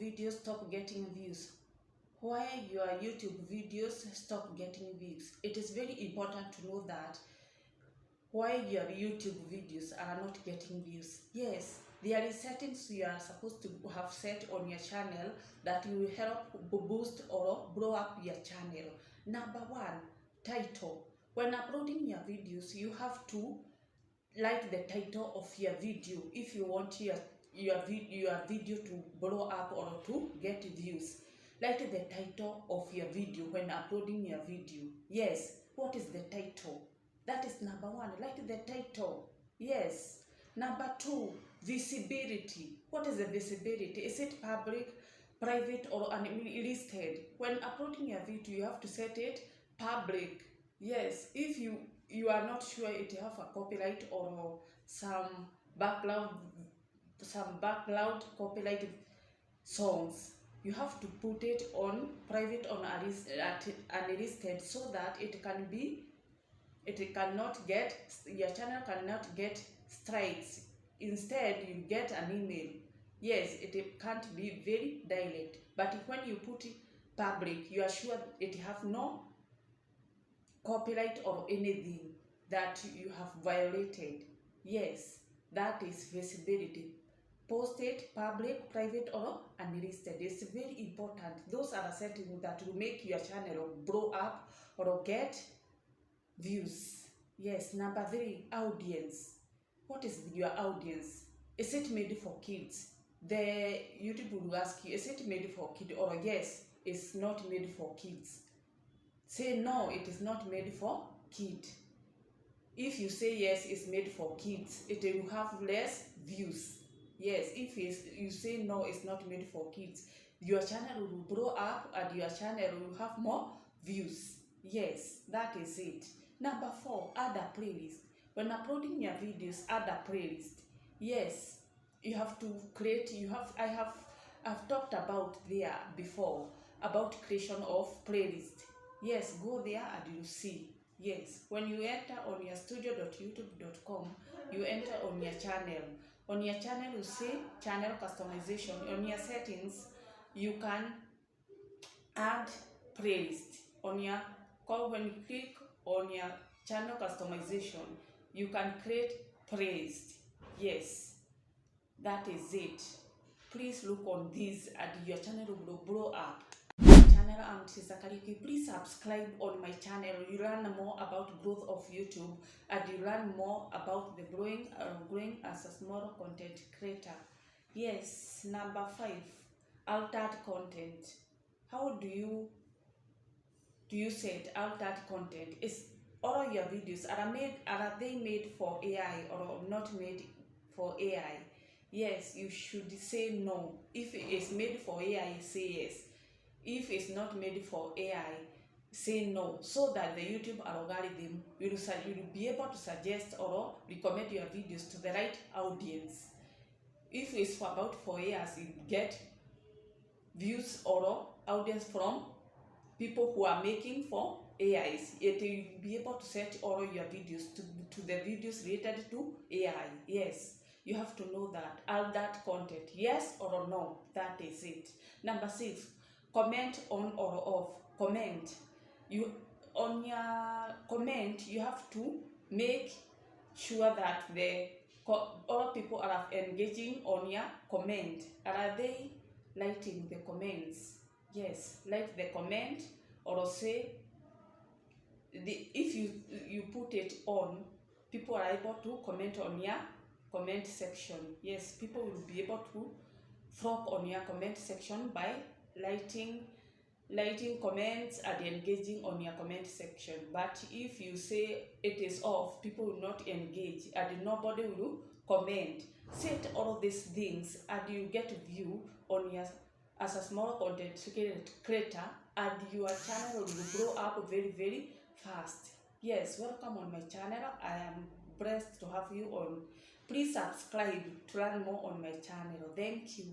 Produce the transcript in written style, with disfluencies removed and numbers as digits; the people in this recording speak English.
videos stop getting views? Why your YouTube videos stop getting views? It is very important to know that why your YouTube videos are not getting views. Yes, there is settings you are supposed to have set on your channel that will help boost or blow up your channel. Number one, title. When uploading your videos, you have to like the title of your video if you want your video to blow up or to get views. Like the title of your video when uploading your video. Yes, what is the title? That is number one. Like the title. Yes. Number two, visibility. What is the visibility? Is it public, private, or unlisted? When uploading your video, you have to set it public. Yes, if you are not sure it have a copyright or some background copyright songs, you have to put it on private or unlisted so that your channel cannot get strikes. Instead, you get an email. Yes, it can't be very direct, but when you put it public, you are sure it have no copyright or anything that you have violated. Yes, that is visibility. Posted, public, private, or unlisted. It's very important. Those are settings that will make your channel blow up or get views. Yes. Number three, audience. What is your audience? Is it made for kids? The YouTube will ask you, is it made for kids? Or yes, it's not made for kids. Say no, it is not made for kids. If you say yes, it's made for kids, it will have less views. Yes, if you say no, it's not made for kids, your channel will blow up and your channel will have more views. Yes, that is it. Number four, add a playlist. When uploading your videos, add a playlist. Yes, you have to create. I've talked about there before about creation of playlist. Yes, go there and you see. Yes, when you enter on your studio.youtube.com, you enter on your channel. On your channel, you see channel customization. On your settings, you can add playlist. When you click on your channel customization, you can create playlist. Yes, that is it. Please look on this and your channel will blow up. Channel, I'm Sister Kariki. Please subscribe on my channel. You learn more about growth of YouTube and you learn more about the growing as a small content creator. Yes. Number five, altered content. How do you set altered content? Is all your videos are they made for AI or not made for AI? Yes, you should say no. If it is made for AI, say yes. If it's not made for AI, say no, so that the YouTube algorithm will be able to suggest or recommend your videos to the right audience. If it's for AI, you get views or audience from people who are making for AIs. It will be able to set all your videos to the videos related to AI. Yes, you have to know that. All that content, yes or no, that is it. Number six, comment on or off. Comment. On your comment, you have to make sure that all people are engaging on your comment. Are they liking the comments? Yes, like the comment, or say if you put it on, people are able to comment on your comment section. Yes, people will be able to flock on your comment section by lighting comments and engaging on your comment section. But if you say it is off, people will not engage and nobody will comment. Set all of these things and you get a view on your as a small content creator, and your channel will grow up very, very fast. Yes, welcome on my channel. I am blessed to have you on. Please subscribe to learn more on my channel. Thank you.